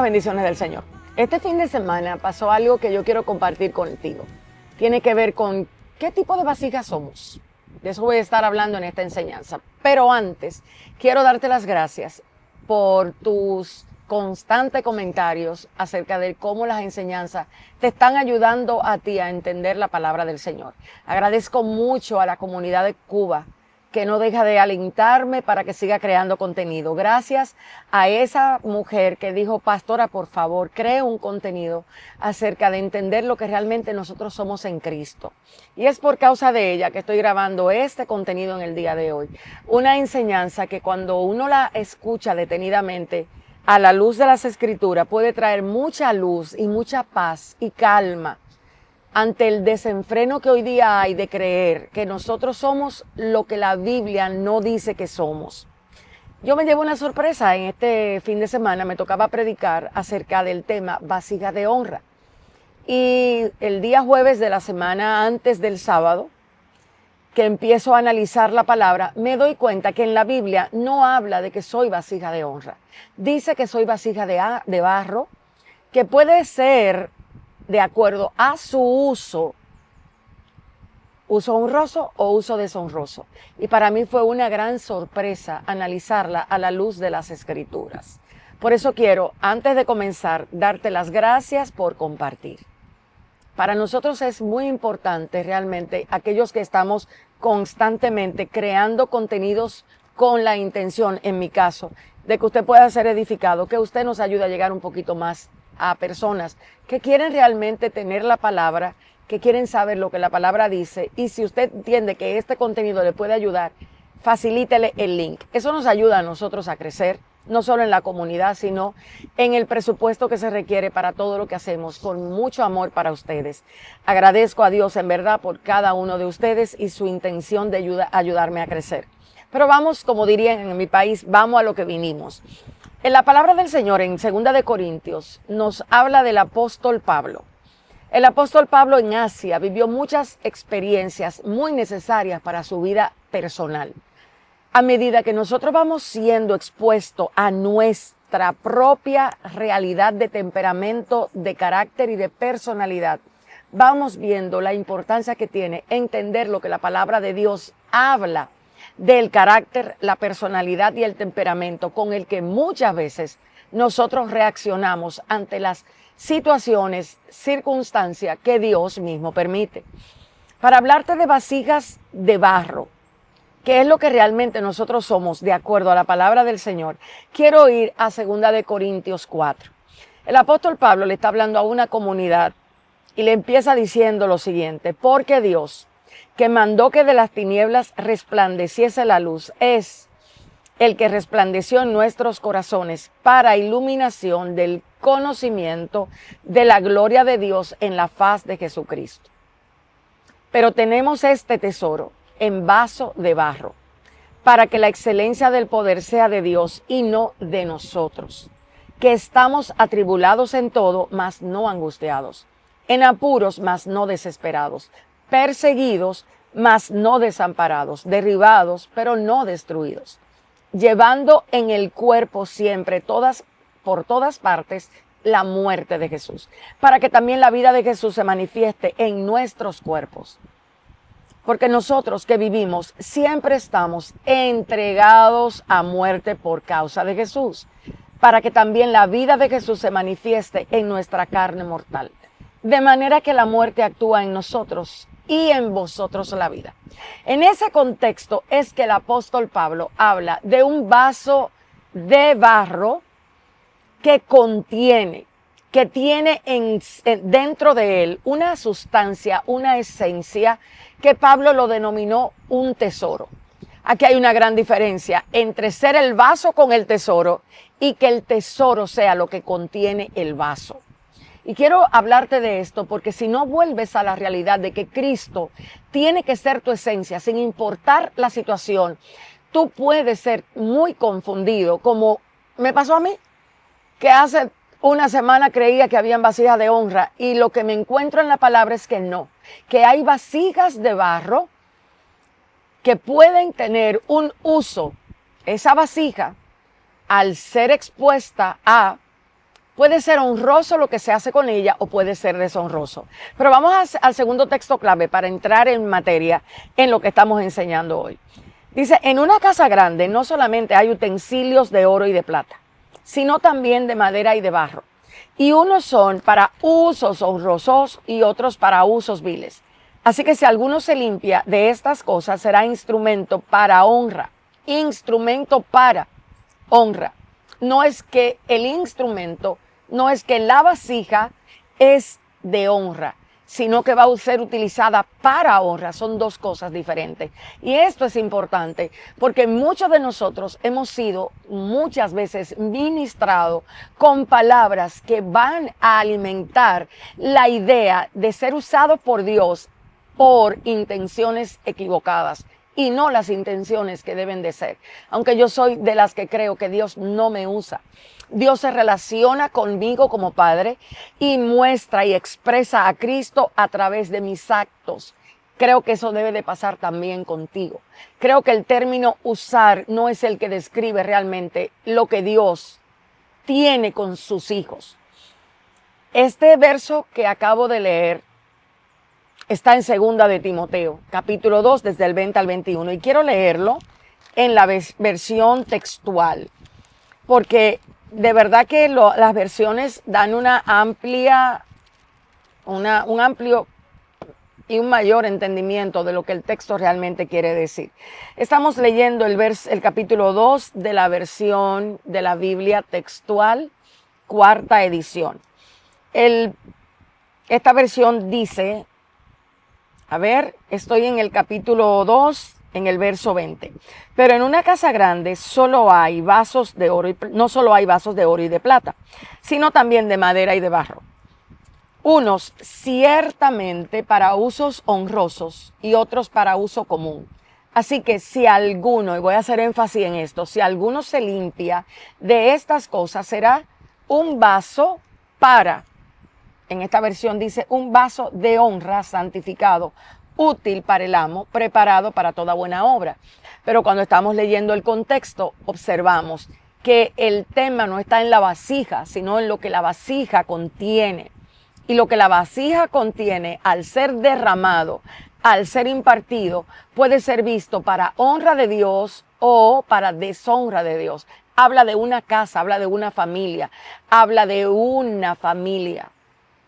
bendiciones del Señor. Este fin de semana pasó algo que yo quiero compartir contigo. Tiene que ver con qué tipo de vasijas somos. De eso voy a estar hablando en esta enseñanza. Pero antes, quiero darte las gracias por tus constantes comentarios acerca de cómo las enseñanzas te están ayudando a ti a entender la palabra del Señor. Agradezco mucho a la comunidad de Cuba, que no deja de alentarme para que siga creando contenido. Gracias a esa mujer que dijo: pastora, por favor, cree un contenido acerca de entender lo que realmente nosotros somos en Cristo. Y es por causa de ella que estoy grabando este contenido en el día de hoy. Una enseñanza que cuando uno la escucha detenidamente a la luz de las Escrituras puede traer mucha luz y mucha paz y calma ante el desenfreno que hoy día hay de creer que nosotros somos lo que la Biblia no dice que somos. Yo me llevo una sorpresa. En este fin de semana me tocaba predicar acerca del tema vasijas de honra. Y el día jueves de la semana antes del sábado, que empiezo a analizar la palabra, me doy cuenta que en la Biblia no habla de que soy vasija de honra. Dice que soy vasija de barro, que puede ser de acuerdo a su uso honroso o uso deshonroso. Y para mí fue una gran sorpresa analizarla a la luz de las Escrituras. Por eso quiero, antes de comenzar, darte las gracias por compartir. Para nosotros es muy importante realmente aquellos que estamos constantemente creando contenidos con la intención, en mi caso, de que usted pueda ser edificado, que usted nos ayude a llegar un poquito más a personas que quieren realmente tener la palabra, que quieren saber lo que la palabra dice. Y si usted entiende que este contenido le puede ayudar, facilítele el link. Eso nos ayuda a nosotros a crecer, no solo en la comunidad, sino en el presupuesto que se requiere para todo lo que hacemos, con mucho amor para ustedes. Agradezco a Dios en verdad por cada uno de ustedes y su intención de ayudarme a crecer. Pero vamos, como dirían en mi país, vamos a lo que vinimos. En la palabra del Señor, en 2 de Corintios, nos habla del apóstol Pablo. El apóstol Pablo en Asia vivió muchas experiencias muy necesarias para su vida personal. A medida que nosotros vamos siendo expuestos a nuestra propia realidad de temperamento, de carácter y de personalidad, vamos viendo la importancia que tiene entender lo que la palabra de Dios habla del carácter, la personalidad y el temperamento con el que muchas veces nosotros reaccionamos ante las situaciones, circunstancias que Dios mismo permite. Para hablarte de vasijas de barro, que es lo que realmente nosotros somos de acuerdo a la palabra del Señor, quiero ir a 2 de Corintios 4. El apóstol Pablo le está hablando a una comunidad y le empieza diciendo lo siguiente: porque Dios, que mandó que de las tinieblas resplandeciese la luz, es el que resplandeció en nuestros corazones para iluminación del conocimiento de la gloria de Dios en la faz de Jesucristo. Pero tenemos este tesoro en vaso de barro, para que la excelencia del poder sea de Dios y no de nosotros, que estamos atribulados en todo, mas no angustiados, en apuros, mas no desesperados, perseguidos, mas no desamparados, derribados, pero no destruidos, llevando en el cuerpo siempre por todas partes la muerte de Jesús, para que también la vida de Jesús se manifieste en nuestros cuerpos. Porque nosotros que vivimos siempre estamos entregados a muerte por causa de Jesús, para que también la vida de Jesús se manifieste en nuestra carne mortal. De manera que la muerte actúa en nosotros y en vosotros la vida. En ese contexto es que el apóstol Pablo habla de un vaso de barro que tiene dentro de él una sustancia, una esencia que Pablo lo denominó un tesoro. Aquí hay una gran diferencia entre ser el vaso con el tesoro y que el tesoro sea lo que contiene el vaso. Y quiero hablarte de esto porque si no vuelves a la realidad de que Cristo tiene que ser tu esencia, sin importar la situación, tú puedes ser muy confundido, como me pasó a mí, que hace una semana creía que habían vasijas de honra y lo que me encuentro en la palabra es que no, que hay vasijas de barro que pueden tener un uso. Esa vasija, al ser expuesta a Puede ser honroso lo que se hace con ella o puede ser deshonroso. Pero vamos al segundo texto clave para entrar en materia en lo que estamos enseñando hoy. Dice, en una casa grande no solamente hay utensilios de oro y de plata, sino también de madera y de barro. Y unos son para usos honrosos y otros para usos viles. Así que si alguno se limpia de estas cosas, será instrumento para honra. Instrumento para honra. No es que el instrumento, no es que la vasija es de honra, sino que va a ser utilizada para honra. Son dos cosas diferentes. Y esto es importante porque muchos de nosotros hemos sido muchas veces ministrados con palabras que van a alimentar la idea de ser usado por Dios por intenciones equivocadas y no las intenciones que deben de ser. Aunque yo soy de las que creo que Dios no me usa. Dios se relaciona conmigo como padre y muestra y expresa a Cristo a través de mis actos. Creo que eso debe de pasar también contigo. Creo que el término usar no es el que describe realmente lo que Dios tiene con sus hijos. Este verso que acabo de leer está en 2 de Timoteo, capítulo 2, desde el 20 al 21. Y quiero leerlo en la versión textual, porque de verdad que las versiones dan un amplio y un mayor entendimiento de lo que el texto realmente quiere decir. Estamos leyendo el capítulo 2 de la versión de la Biblia textual, cuarta edición. Esta versión dice, estoy en el capítulo 2, en el verso 20. Pero en una casa grande no solo hay vasos de oro y de plata, sino también de madera y de barro. Unos ciertamente para usos honrosos y otros para uso común. Así que si alguno, y voy a hacer énfasis en esto, si alguno se limpia de estas cosas, será un vaso en esta versión dice, un vaso de honra santificado, útil para el amo, preparado para toda buena obra. Pero cuando estamos leyendo el contexto, observamos que el tema no está en la vasija, sino en lo que la vasija contiene. Y lo que la vasija contiene, al ser derramado, al ser impartido, puede ser visto para honra de Dios o para deshonra de Dios. Habla de una casa, habla de una familia, habla de una familia.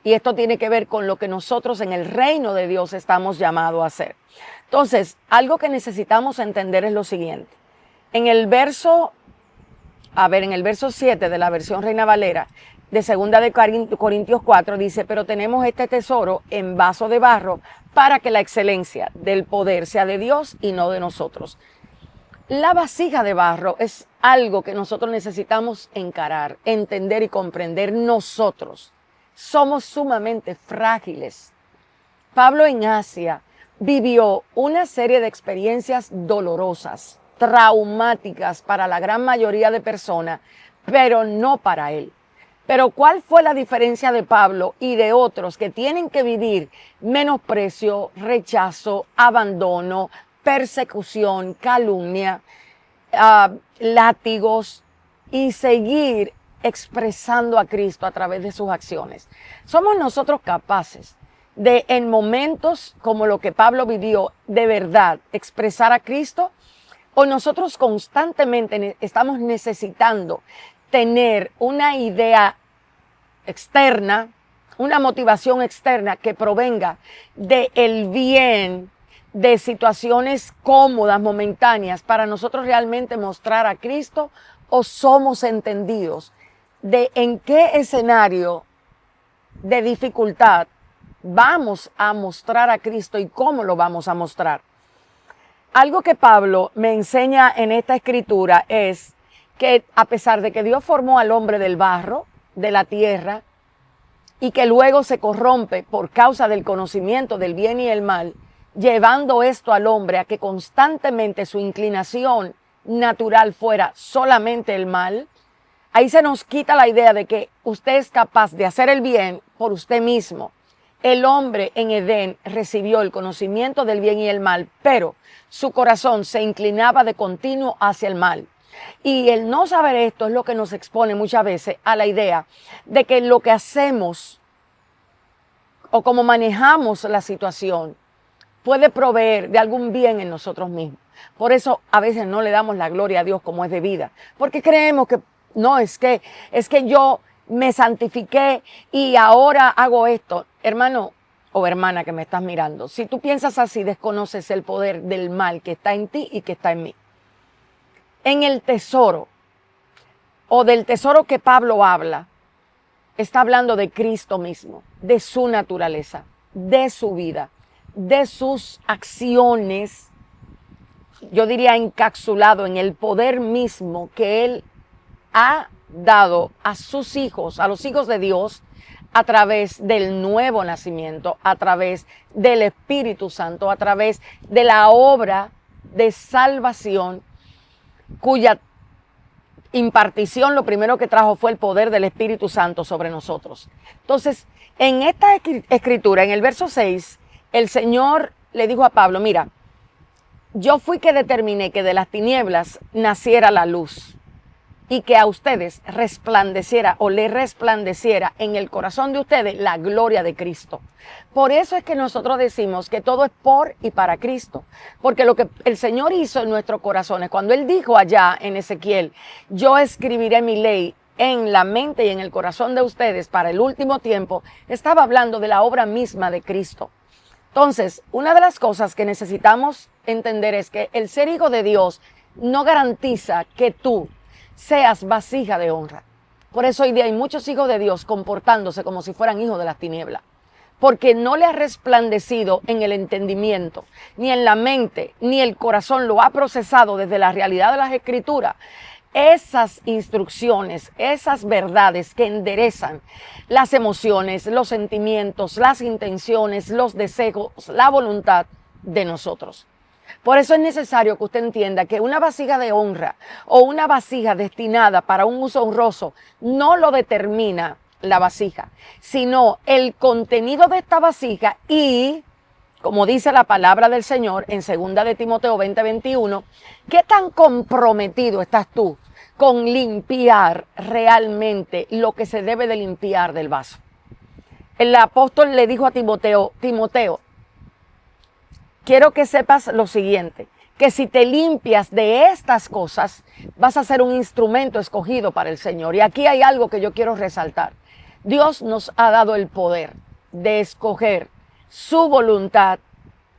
Y esto tiene que ver con lo que nosotros en el reino de Dios estamos llamados a hacer. Entonces, algo que necesitamos entender es lo siguiente. En el verso 7 de la versión Reina Valera, de 2 de Corintios 4, dice, pero tenemos este tesoro en vaso de barro para que la excelencia del poder sea de Dios y no de nosotros. La vasija de barro es algo que nosotros necesitamos encarar, entender y comprender nosotros. Somos sumamente frágiles. Pablo en Asia vivió una serie de experiencias dolorosas, traumáticas para la gran mayoría de personas, pero no para él. Pero ¿cuál fue la diferencia de Pablo y de otros que tienen que vivir menosprecio, rechazo, abandono, persecución, calumnia, látigos y seguir expresando a Cristo a través de sus acciones? ¿Somos nosotros capaces de, en momentos como lo que Pablo vivió, de verdad expresar a Cristo? ¿O nosotros constantemente estamos necesitando tener una idea externa, una motivación externa que provenga del bien, de situaciones cómodas, momentáneas, para nosotros realmente mostrar a Cristo? ¿O somos entendidos de en qué escenario de dificultad vamos a mostrar a Cristo y cómo lo vamos a mostrar? Algo que Pablo me enseña en esta escritura es que a pesar de que Dios formó al hombre del barro, de la tierra, y que luego se corrompe por causa del conocimiento del bien y el mal, llevando esto al hombre a que constantemente su inclinación natural fuera solamente el mal, ahí se nos quita la idea de que usted es capaz de hacer el bien por usted mismo. El hombre en Edén recibió el conocimiento del bien y el mal, pero su corazón se inclinaba de continuo hacia el mal. Y el no saber esto es lo que nos expone muchas veces a la idea de que lo que hacemos o cómo manejamos la situación puede proveer de algún bien en nosotros mismos. Por eso a veces no le damos la gloria a Dios como es debida, porque creemos que no, es que yo me santifiqué y ahora hago esto. Hermano o hermana que me estás mirando, si tú piensas así, desconoces el poder del mal que está en ti y que está en mí. En el tesoro, o del tesoro que Pablo habla, está hablando de Cristo mismo, de su naturaleza, de su vida, de sus acciones, yo diría encapsulado en el poder mismo que Él ha dado a sus hijos, a los hijos de Dios, a través del nuevo nacimiento, a través del Espíritu Santo, a través de la obra de salvación, cuya impartición lo primero que trajo fue el poder del Espíritu Santo sobre nosotros. Entonces, en esta escritura, en el verso 6, el Señor le dijo a Pablo, mira, yo fui que determiné que de las tinieblas naciera la luz y que a ustedes resplandeciera o le resplandeciera en el corazón de ustedes la gloria de Cristo. Por eso es que nosotros decimos que todo es por y para Cristo, porque lo que el Señor hizo en nuestros corazones, cuando Él dijo allá en Ezequiel, yo escribiré mi ley en la mente y en el corazón de ustedes para el último tiempo, estaba hablando de la obra misma de Cristo. Entonces, una de las cosas que necesitamos entender es que el ser hijo de Dios no garantiza que tú seas vasija de honra. Por eso hoy día hay muchos hijos de Dios comportándose como si fueran hijos de las tinieblas, porque no le ha resplandecido en el entendimiento, ni en la mente, ni el corazón lo ha procesado desde la realidad de las Escrituras. Esas instrucciones, esas verdades que enderezan las emociones, los sentimientos, las intenciones, los deseos, la voluntad de nosotros. Por eso es necesario que usted entienda que una vasija de honra o una vasija destinada para un uso honroso no lo determina la vasija, sino el contenido de esta vasija y, como dice la palabra del Señor en 2 de Timoteo 20:21, ¿qué tan comprometido estás tú con limpiar realmente lo que se debe de limpiar del vaso? El apóstol le dijo a Timoteo, quiero que sepas lo siguiente, que si te limpias de estas cosas, vas a ser un instrumento escogido para el Señor. Y aquí hay algo que yo quiero resaltar. Dios nos ha dado el poder de escoger su voluntad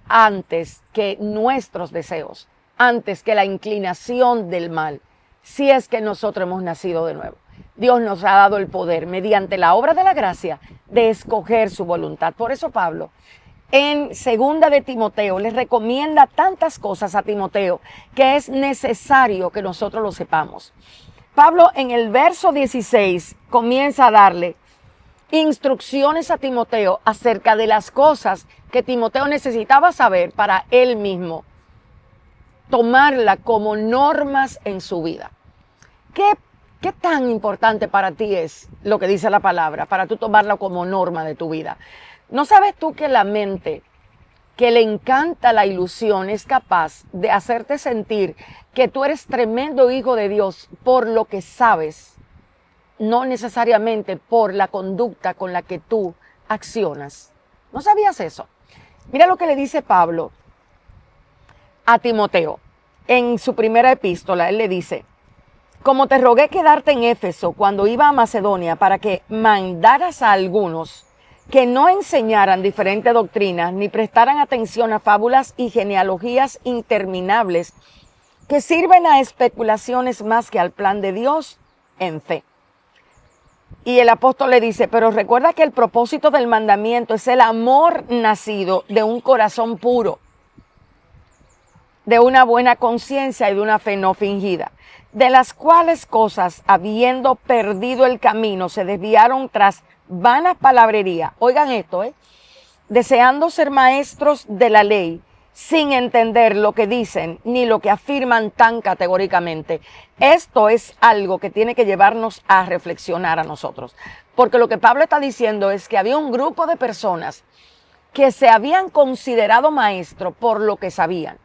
antes que nuestros deseos, antes que la inclinación del mal, si es que nosotros hemos nacido de nuevo. Dios nos ha dado el poder, mediante la obra de la gracia, de escoger su voluntad. Por eso Pablo, en 2 de Timoteo, les recomienda tantas cosas a Timoteo que es necesario que nosotros lo sepamos. Pablo en el verso 16 comienza a darle instrucciones a Timoteo acerca de las cosas que Timoteo necesitaba saber para él mismo tomarla como normas en su vida. ¿Qué tan importante para ti es lo que dice la palabra, para tú tomarla como norma de tu vida? ¿No sabes tú que la mente que le encanta la ilusión es capaz de hacerte sentir que tú eres tremendo hijo de Dios por lo que sabes, no necesariamente por la conducta con la que tú accionas? ¿No sabías eso? Mira lo que le dice Pablo a Timoteo en su primera epístola. Él le dice, como te rogué quedarte en Éfeso cuando iba a Macedonia para que mandaras a algunos que no enseñaran diferentes doctrinas ni prestaran atención a fábulas y genealogías interminables que sirven a especulaciones más que al plan de Dios en fe. Y el apóstol le dice, pero recuerda que el propósito del mandamiento es el amor nacido de un corazón puro, de una buena conciencia y de una fe no fingida, de las cuales cosas, habiendo perdido el camino, se desviaron tras vana palabrería. Oigan esto, deseando ser maestros de la ley, sin entender lo que dicen ni lo que afirman tan categóricamente. Esto es algo que tiene que llevarnos a reflexionar a nosotros. Porque lo que Pablo está diciendo es que había un grupo de personas que se habían considerado maestros por lo que sabían.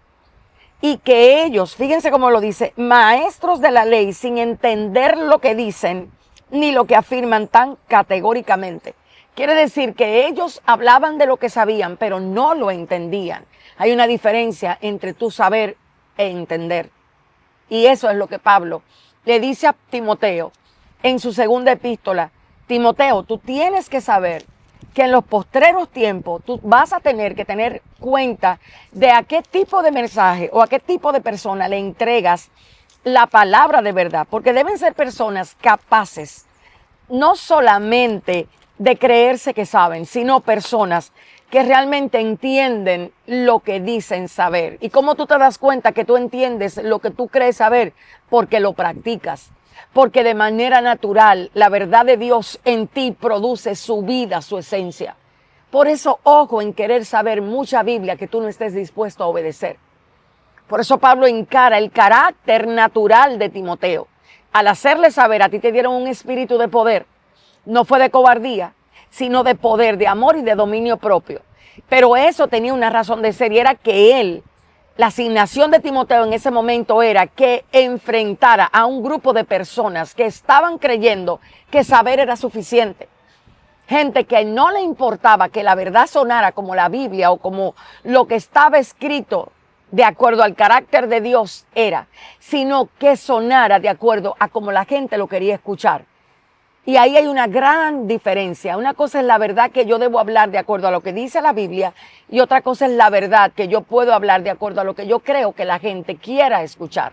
y que ellos, fíjense cómo lo dice, maestros de la ley, sin entender lo que dicen ni lo que afirman tan categóricamente. Quiere decir que ellos hablaban de lo que sabían, pero no lo entendían. Hay una diferencia entre tu saber e entender. Y eso es lo que Pablo le dice a Timoteo en su segunda epístola. Timoteo, tú tienes que saber que en los postreros tiempos tú vas a tener que tener cuenta de a qué tipo de mensaje o a qué tipo de persona le entregas la palabra de verdad, porque deben ser personas capaces no solamente de creerse que saben, sino personas que realmente entienden lo que dicen saber. ¿Y cómo tú te das cuenta que tú entiendes lo que tú crees saber? Porque lo practicas. Porque de manera natural la verdad de Dios en ti produce su vida, su esencia. Por eso, ojo en querer saber mucha Biblia que tú no estés dispuesto a obedecer. Por eso Pablo encara el carácter natural de Timoteo. Al hacerle saber, a ti te dieron un espíritu de poder. No fue de cobardía, sino de poder, de amor y de dominio propio. Pero eso tenía una razón de ser y era que él, la asignación de Timoteo en ese momento era que enfrentara a un grupo de personas que estaban creyendo que saber era suficiente. Gente que no le importaba que la verdad sonara como la Biblia o como lo que estaba escrito de acuerdo al carácter de Dios era, sino que sonara de acuerdo a como la gente lo quería escuchar. Y ahí hay una gran diferencia. Una cosa es la verdad que yo debo hablar de acuerdo a lo que dice la Biblia y otra cosa es la verdad que yo puedo hablar de acuerdo a lo que yo creo que la gente quiera escuchar.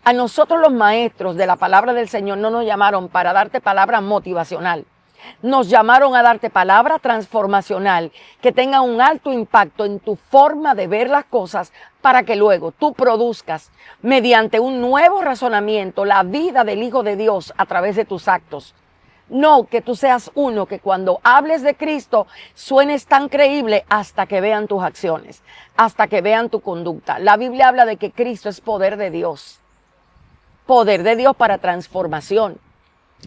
A nosotros los maestros de la palabra del Señor no nos llamaron para darte palabra motivacional. Nos llamaron a darte palabra transformacional que tenga un alto impacto en tu forma de ver las cosas para que luego tú produzcas mediante un nuevo razonamiento la vida del Hijo de Dios a través de tus actos. No que tú seas uno que cuando hables de Cristo suenes tan creíble hasta que vean tus acciones, hasta que vean tu conducta. La Biblia habla de que Cristo es poder de Dios para transformación,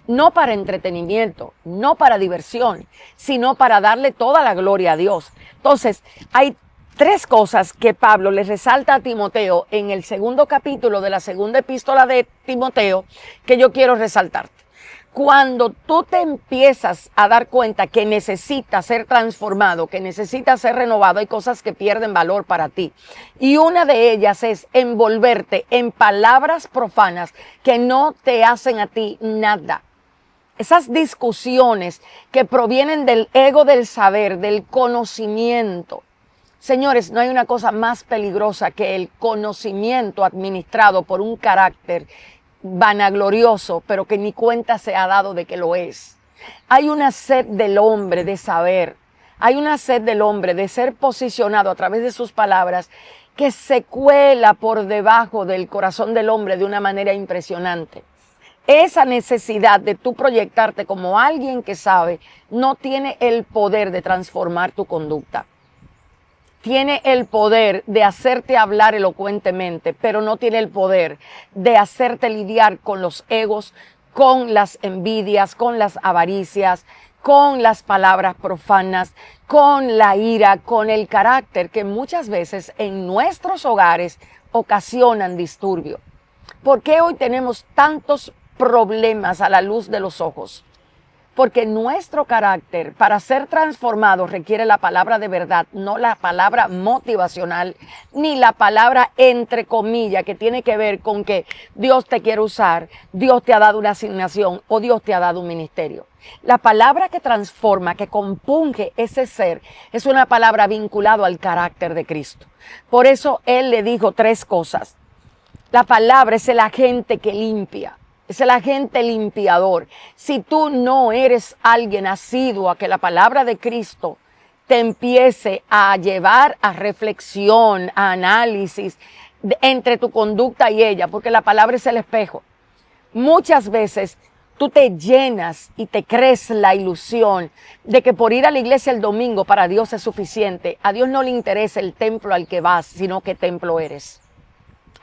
no para entretenimiento, no para diversión, sino para darle toda la gloria a Dios. Entonces, hay tres cosas que Pablo les resalta a Timoteo en el segundo capítulo de la segunda epístola de Timoteo que yo quiero resaltarte. Cuando tú te empiezas a dar cuenta que necesitas ser transformado, que necesitas ser renovado, hay cosas que pierden valor para ti. Y una de ellas es envolverte en palabras profanas que no te hacen a ti nada. Esas discusiones que provienen del ego del saber, del conocimiento. Señores, no hay una cosa más peligrosa que el conocimiento administrado por un carácter vanaglorioso, pero que ni cuenta se ha dado de que lo es. Hay una sed del hombre de saber, hay una sed del hombre de ser posicionado a través de sus palabras que se cuela por debajo del corazón del hombre de una manera impresionante. Esa necesidad de tú proyectarte como alguien que sabe no tiene el poder de transformar tu conducta. Tiene el poder de hacerte hablar elocuentemente, pero no tiene el poder de hacerte lidiar con los egos, con las envidias, con las avaricias, con las palabras profanas, con la ira, con el carácter que muchas veces en nuestros hogares ocasionan disturbio. ¿Por qué hoy tenemos tantos problemas a la luz de los ojos? Porque nuestro carácter para ser transformado requiere la palabra de verdad, no la palabra motivacional, ni la palabra entre comillas que tiene que ver con que Dios te quiere usar, Dios te ha dado una asignación o Dios te ha dado un ministerio. La palabra que transforma, que compunge ese ser, es una palabra vinculada al carácter de Cristo. Por eso Él le dijo tres cosas. La palabra es el agente que limpia. Es el agente limpiador. Si tú no eres alguien asiduo a que la palabra de Cristo te empiece a llevar a reflexión, a análisis entre tu conducta y ella, porque la palabra es el espejo. Muchas veces tú te llenas y te crees la ilusión de que por ir a la iglesia el domingo para Dios es suficiente. A Dios no le interesa el templo al que vas, sino qué templo eres.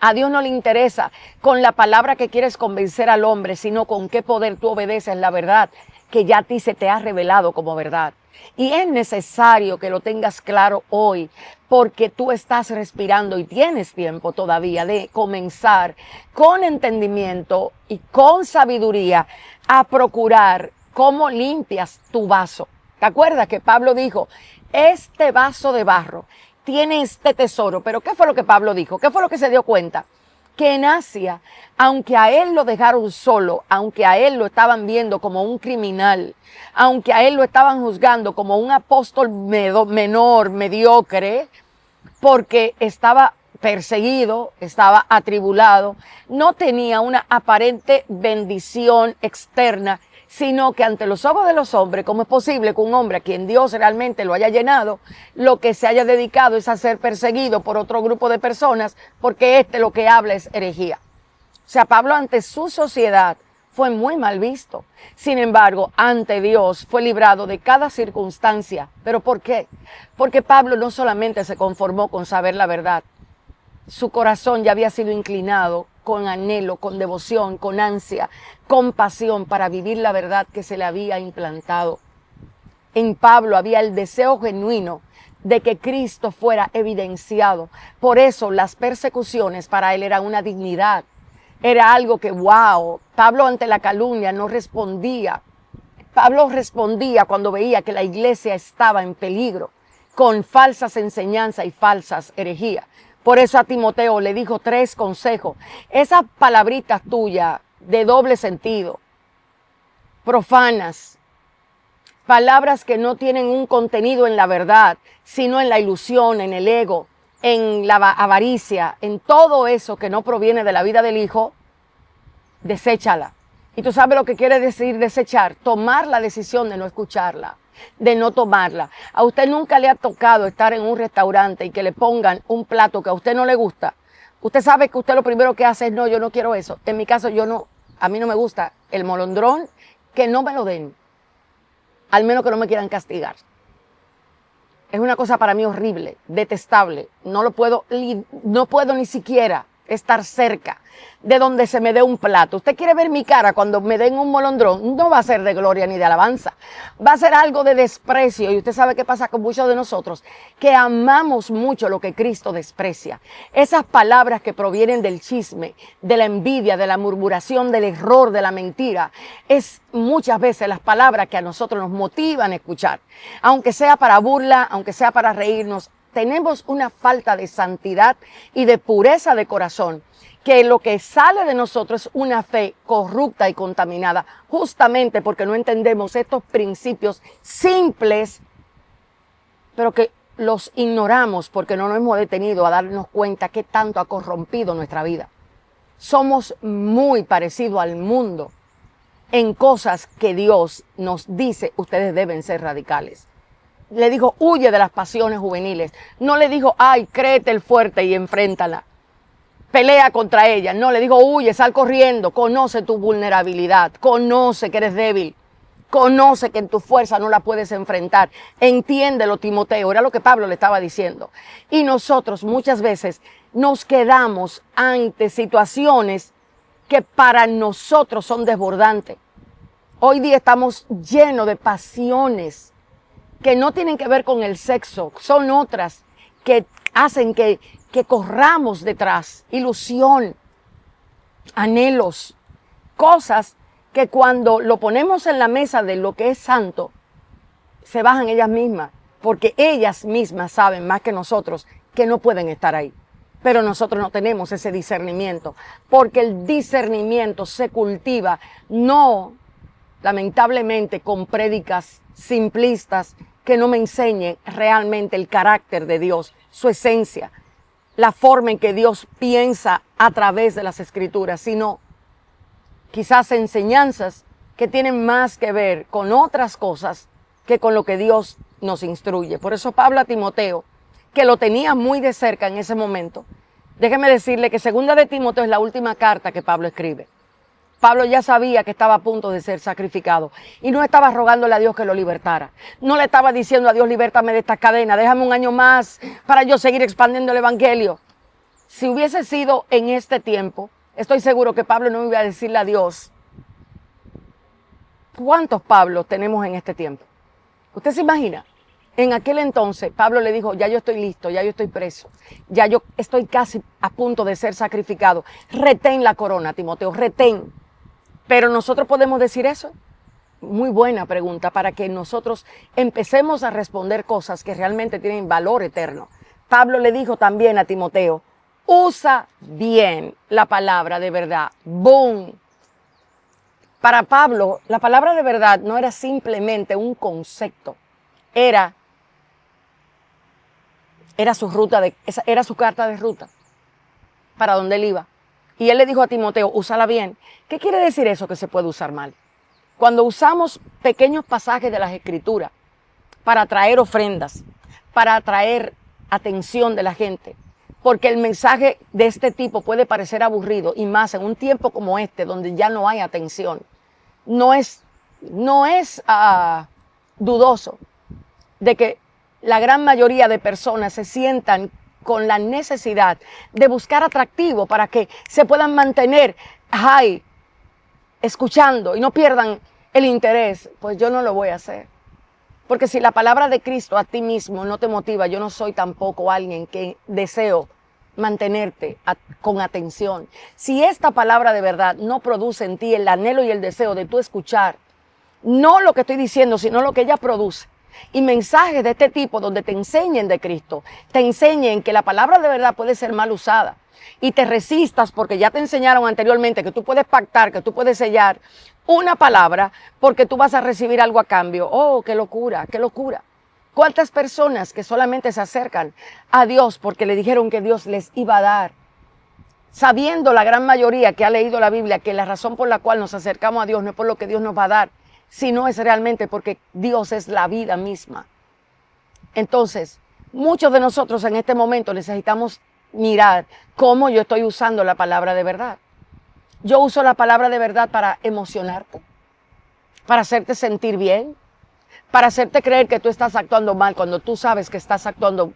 A Dios no le interesa con la palabra que quieres convencer al hombre, sino con qué poder tú obedeces la verdad que ya a ti se te ha revelado como verdad. Y es necesario que lo tengas claro hoy, porque tú estás respirando y tienes tiempo todavía de comenzar con entendimiento y con sabiduría a procurar cómo limpias tu vaso. ¿Te acuerdas que Pablo dijo, este vaso de barro tiene este tesoro? Pero ¿qué fue lo que Pablo dijo? ¿Qué fue lo que se dio cuenta? Que en Asia, aunque a él lo dejaron solo, aunque a él lo estaban viendo como un criminal, aunque a él lo estaban juzgando como un apóstol menor, mediocre, porque estaba perseguido, estaba atribulado, no tenía una aparente bendición externa, sino que ante los ojos de los hombres, ¿cómo es posible que un hombre a quien Dios realmente lo haya llenado, lo que se haya dedicado es a ser perseguido por otro grupo de personas, porque lo que habla es herejía? O sea, Pablo ante su sociedad fue muy mal visto. Sin embargo, ante Dios fue librado de cada circunstancia. ¿Pero por qué? Porque Pablo no solamente se conformó con saber la verdad, su corazón ya había sido inclinado con anhelo, con devoción, con ansia, con pasión para vivir la verdad que se le había implantado. En Pablo había el deseo genuino de que Cristo fuera evidenciado. Por eso las persecuciones para él eran una dignidad. Era algo que, wow, Pablo ante la calumnia no respondía. Pablo respondía cuando veía que la iglesia estaba en peligro, con falsas enseñanzas y falsas herejías. Por eso a Timoteo le dijo 3 consejos. Esas palabritas tuyas de doble sentido, profanas, palabras que no tienen un contenido en la verdad, sino en la ilusión, en el ego, en la avaricia, en todo eso que no proviene de la vida del Hijo, deséchala. Y tú sabes lo que quiere decir desechar, tomar la decisión de no escucharla, de no tomarla. A usted nunca le ha tocado estar en un restaurante y que le pongan un plato que a usted no le gusta. Usted sabe que usted lo primero que hace es, no, yo no quiero eso. En mi caso, a mí no me gusta el molondrón, que no me lo den, al menos que no me quieran castigar. Es una cosa para mí horrible, detestable. No puedo ni siquiera estar cerca de donde se me dé un plato. Usted quiere ver mi cara cuando me den un molondrón, no va a ser de gloria ni de alabanza, va a ser algo de desprecio. Y usted sabe qué pasa con muchos de nosotros, que amamos mucho lo que Cristo desprecia. Esas palabras que provienen del chisme, de la envidia, de la murmuración, del error, de la mentira, es muchas veces las palabras que a nosotros nos motivan a escuchar, aunque sea para burla, aunque sea para reírnos. Tenemos una falta de santidad y de pureza de corazón, que lo que sale de nosotros es una fe corrupta y contaminada, justamente porque no entendemos estos principios simples, pero que los ignoramos porque no nos hemos detenido a darnos cuenta qué tanto ha corrompido nuestra vida. Somos muy parecidos al mundo en cosas que Dios nos dice, ustedes deben ser radicales. Le dijo, huye de las pasiones juveniles. No le dijo, ay, créete el fuerte y enfréntala. Pelea contra ella. No, le dijo, huye, sal corriendo. Conoce tu vulnerabilidad. Conoce que eres débil. Conoce que en tu fuerza no la puedes enfrentar. Entiéndelo, Timoteo. Era lo que Pablo le estaba diciendo. Y nosotros muchas veces nos quedamos ante situaciones que para nosotros son desbordantes. Hoy día estamos llenos de pasiones que no tienen que ver con el sexo, son otras que hacen que corramos detrás, ilusión, anhelos, cosas que cuando lo ponemos en la mesa de lo que es santo, se bajan ellas mismas, porque ellas mismas saben más que nosotros que no pueden estar ahí. Pero nosotros no tenemos ese discernimiento, porque el discernimiento se cultiva no, lamentablemente, con prédicas simplistas que no me enseñen realmente el carácter de Dios, su esencia, la forma en que Dios piensa a través de las Escrituras, sino quizás enseñanzas que tienen más que ver con otras cosas que con lo que Dios nos instruye. Por eso Pablo a Timoteo, que lo tenía muy de cerca en ese momento, déjeme decirle que segunda de Timoteo es la última carta que Pablo escribe. Pablo ya sabía que estaba a punto de ser sacrificado y no estaba rogándole a Dios que lo libertara. No le estaba diciendo a Dios, libértame de esta cadena, déjame un año más para yo seguir expandiendo el evangelio. Si hubiese sido en este tiempo, estoy seguro que Pablo no iba a decirle a Dios, ¿cuántos Pablos tenemos en este tiempo? ¿Usted se imagina? En aquel entonces, Pablo le dijo, ya yo estoy listo, ya yo estoy preso, ya yo estoy casi a punto de ser sacrificado. Retén la corona, Timoteo, retén. Pero nosotros podemos decir eso. Muy buena pregunta para que nosotros empecemos a responder cosas que realmente tienen valor eterno. Pablo le dijo también a Timoteo, usa bien la palabra de verdad. ¡Boom! Para Pablo, la palabra de verdad no era simplemente un concepto, era era su carta de ruta para donde él iba. Y él le dijo a Timoteo, úsala bien. ¿Qué quiere decir eso que se puede usar mal? Cuando usamos pequeños pasajes de las Escrituras para atraer ofrendas, para atraer atención de la gente, porque el mensaje de este tipo puede parecer aburrido y más en un tiempo como este donde ya no hay atención. No es dudoso de que la gran mayoría de personas se sientan con la necesidad de buscar atractivo para que se puedan mantener escuchando y no pierdan el interés. Pues yo no lo voy a hacer. Porque si la palabra de Cristo a ti mismo no te motiva, yo no soy tampoco alguien que deseo mantenerte con atención. Si esta palabra de verdad no produce en ti el anhelo y el deseo de tú escuchar, no lo que estoy diciendo, sino lo que ella produce, y mensajes de este tipo donde te enseñen de Cristo, te enseñen que la palabra de verdad puede ser mal usada y te resistas porque ya te enseñaron anteriormente que tú puedes pactar, que tú puedes sellar una palabra porque tú vas a recibir algo a cambio. ¡Oh, qué locura, qué locura! ¿Cuántas personas que solamente se acercan a Dios porque le dijeron que Dios les iba a dar? Sabiendo la gran mayoría que ha leído la Biblia que la razón por la cual nos acercamos a Dios no es por lo que Dios nos va a dar, sino es realmente porque Dios es la vida misma. Entonces, muchos de nosotros en este momento necesitamos mirar cómo yo estoy usando la palabra de verdad. Yo uso la palabra de verdad para emocionarte, para hacerte sentir bien, para hacerte creer que tú estás actuando mal cuando tú sabes que estás actuando,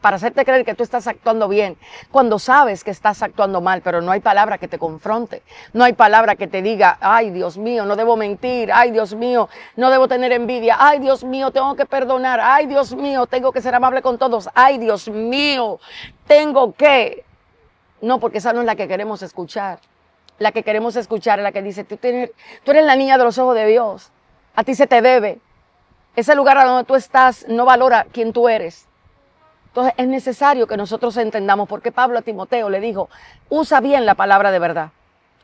para hacerte creer que tú estás actuando bien cuando sabes que estás actuando mal, pero no hay palabra que te confronte, no hay palabra que te diga, ay Dios mío, no debo mentir, ay Dios mío, no debo tener envidia, ay Dios mío, tengo que perdonar, ay Dios mío, tengo que ser amable con todos, ay Dios mío, tengo que... No, porque esa no es la que queremos escuchar. La que queremos escuchar es la que dice, tú eres la niña de los ojos de Dios, a ti se te debe. Ese lugar a donde tú estás no valora quién tú eres. Entonces es necesario que nosotros entendamos por qué Pablo a Timoteo le dijo, usa bien la palabra de verdad,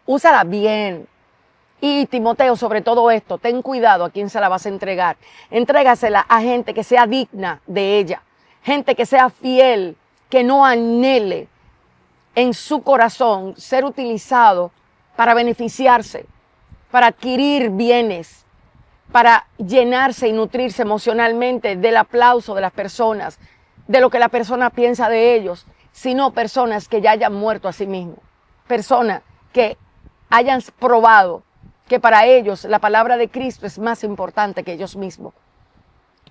úsala bien. Y Timoteo, sobre todo esto, ten cuidado a quién se la vas a entregar. Entrégasela a gente que sea digna de ella, gente que sea fiel, que no anhele en su corazón ser utilizado para beneficiarse, para adquirir bienes, para llenarse y nutrirse emocionalmente del aplauso de las personas, de lo que la persona piensa de ellos, sino personas que ya hayan muerto a sí mismos, personas que hayan probado que para ellos la palabra de Cristo es más importante que ellos mismos.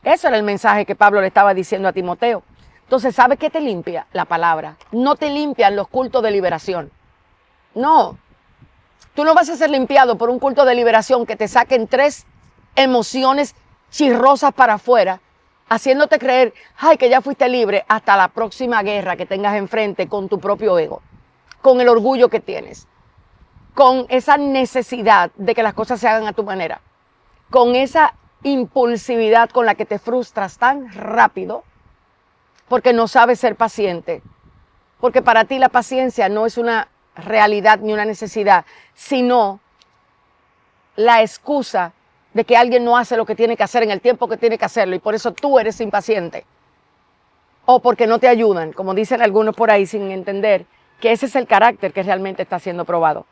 Eso era el mensaje que Pablo le estaba diciendo a Timoteo. Entonces, ¿sabe qué te limpia? La palabra. No te limpian los cultos de liberación. No. Tú no vas a ser limpiado por un culto de liberación que te saquen 3 emociones chirrosas para afuera, haciéndote creer, ay, que ya fuiste libre hasta la próxima guerra que tengas enfrente con tu propio ego, con el orgullo que tienes, con esa necesidad de que las cosas se hagan a tu manera, con esa impulsividad con la que te frustras tan rápido, porque no sabes ser paciente, porque para ti la paciencia no es una realidad ni una necesidad, sino la excusa de que alguien no hace lo que tiene que hacer en el tiempo que tiene que hacerlo y por eso tú eres impaciente. O porque no te ayudan, como dicen algunos por ahí sin entender que ese es el carácter que realmente está siendo probado.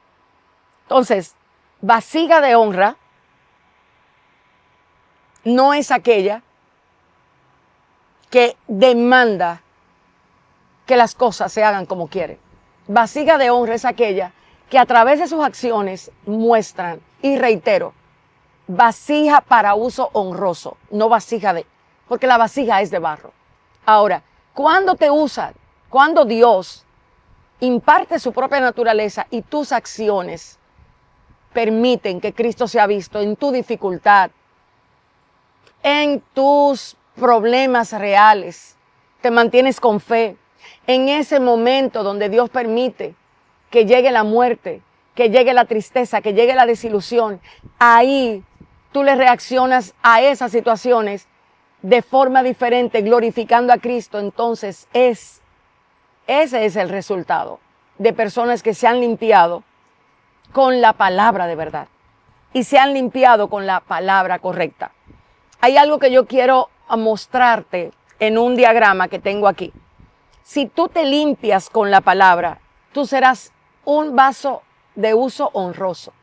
Entonces, vasija de honra no es aquella que demanda que las cosas se hagan como quiere. Vasija de honra es aquella que a través de sus acciones muestran, y reitero, vasija para uso honroso, no vasija porque la vasija es de barro. Ahora, cuando te usan, cuando Dios imparte su propia naturaleza y tus acciones permiten que Cristo sea visto en tu dificultad, en tus problemas reales, te mantienes con fe. En ese momento donde Dios permite que llegue la muerte, que llegue la tristeza, que llegue la desilusión, ahí tú le reaccionas a esas situaciones de forma diferente, glorificando a Cristo. Entonces ese es el resultado de personas que se han limpiado con la palabra de verdad y se han limpiado con la palabra correcta. Hay algo que yo quiero mostrarte en un diagrama que tengo aquí. Si tú te limpias con la palabra, tú serás un vaso de uso honroso.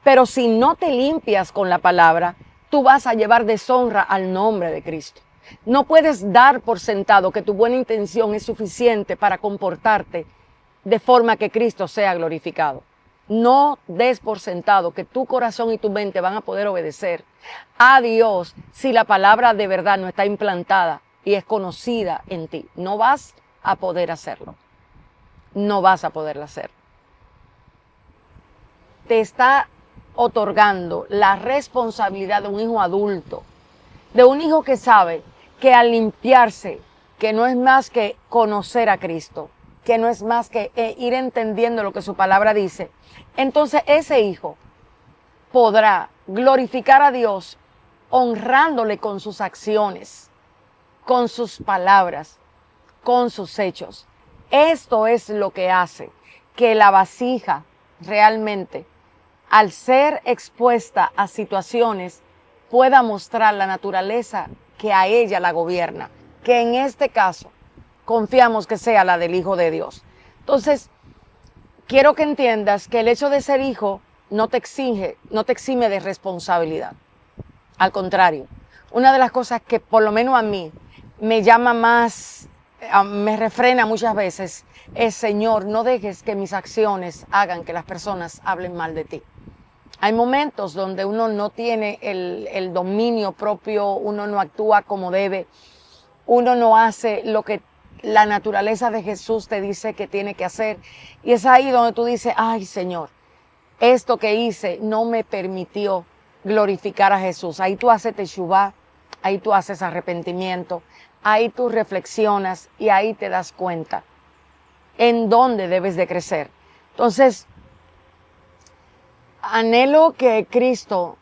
Pero si no te limpias con la palabra, tú vas a llevar deshonra al nombre de Cristo. No puedes dar por sentado que tu buena intención es suficiente para comportarte de forma que Cristo sea glorificado. No des por sentado que tu corazón y tu mente van a poder obedecer a Dios si la palabra de verdad no está implantada y es conocida en ti. No vas a poder hacerlo. No vas a poderlo hacer. Te está otorgando la responsabilidad de un hijo adulto, de un hijo que sabe que al limpiarse, que no es más que conocer a Cristo, que no es más que ir entendiendo lo que su palabra dice, entonces ese hijo podrá glorificar a Dios honrándole con sus acciones, con sus palabras, con sus hechos. Esto es lo que hace que la vasija realmente, al ser expuesta a situaciones, pueda mostrar la naturaleza que a ella la gobierna, que en este caso confiamos que sea la del Hijo de Dios. Entonces, quiero que entiendas que el hecho de ser hijo no te exime de responsabilidad. Al contrario, una de las cosas que por lo menos a mí me llama más, me refrena muchas veces, es: Señor, no dejes que mis acciones hagan que las personas hablen mal de ti. Hay momentos donde uno no tiene el dominio propio, uno no actúa como debe, uno no hace lo que la naturaleza de Jesús te dice que tiene que hacer. Y es ahí donde tú dices: ay, Señor, esto que hice no me permitió glorificar a Jesús. Ahí tú haces teshuvá, ahí tú haces arrepentimiento, ahí tú reflexionas y ahí te das cuenta en dónde debes de crecer. Entonces, anhelo que Cristo,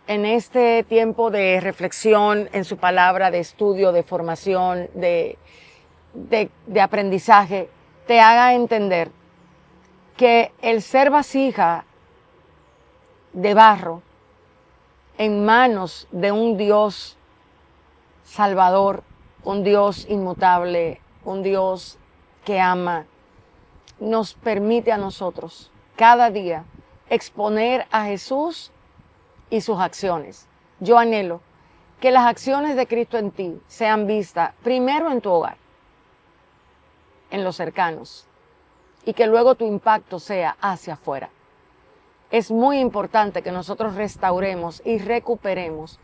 en este tiempo de reflexión en su palabra, de estudio, de formación, de aprendizaje, te haga entender que el ser vasija de barro en manos de un Dios salvador, un Dios inmutable, un Dios que ama, nos permite a nosotros cada día exponer a Jesús y sus acciones. Yo anhelo que las acciones de Cristo en ti sean vistas primero en tu hogar, en los cercanos, y que luego tu impacto sea hacia afuera. Es muy importante que nosotros restauremos y recuperemos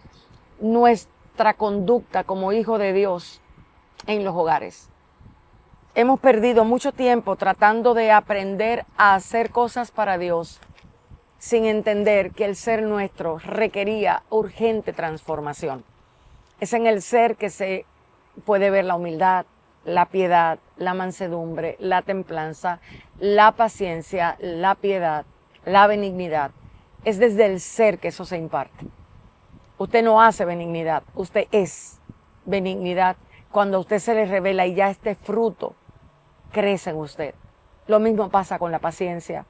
nuestra conducta como hijo de Dios en los hogares. Hemos perdido mucho tiempo tratando de aprender a hacer cosas para Dios sin entender que el ser nuestro requería urgente transformación. Es en el ser que se puede ver la humildad, la piedad, la mansedumbre, la templanza, la paciencia, la piedad, la benignidad. Es desde el ser que eso se imparte. Usted no hace benignidad, usted es benignidad cuando a usted se le revela y ya este fruto crece en usted. Lo mismo pasa con la paciencia.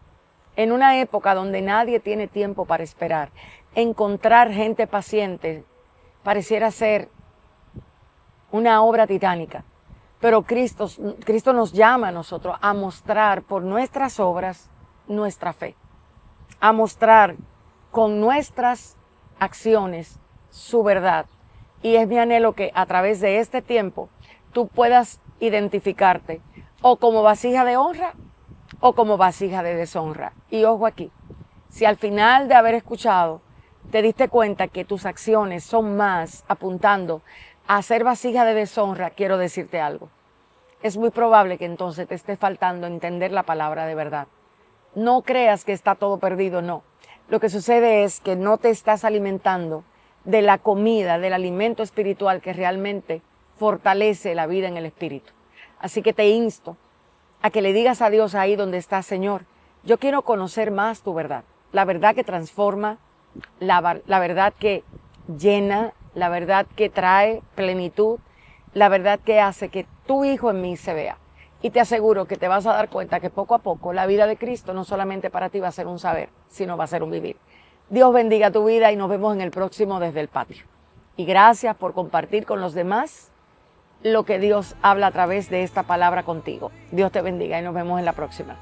En una época donde nadie tiene tiempo para esperar, encontrar gente paciente pareciera ser una obra titánica. Pero Cristo nos llama a nosotros a mostrar por nuestras obras nuestra fe, a mostrar con nuestras acciones su verdad. Y es mi anhelo que a través de este tiempo tú puedas identificarte o como vasija de honra o como vasija de deshonra. Y ojo aquí, si al final de haber escuchado te diste cuenta que tus acciones son más apuntando a ser vasija de deshonra, quiero decirte algo. Es muy probable que entonces te esté faltando entender la palabra de verdad. No creas que está todo perdido, no. Lo que sucede es que no te estás alimentando de la comida, del alimento espiritual que realmente fortalece la vida en el espíritu. Así que te insto a que le digas a Dios ahí donde estás: Señor, yo quiero conocer más tu verdad, la verdad que transforma, la verdad que llena, la verdad que trae plenitud, la verdad que hace que tu Hijo en mí se vea. Y te aseguro que te vas a dar cuenta que poco a poco la vida de Cristo no solamente para ti va a ser un saber, sino va a ser un vivir. Dios bendiga tu vida y nos vemos en el próximo Desde el Patio. Y gracias por compartir con los demás lo que Dios habla a través de esta palabra contigo. Dios te bendiga y nos vemos en la próxima.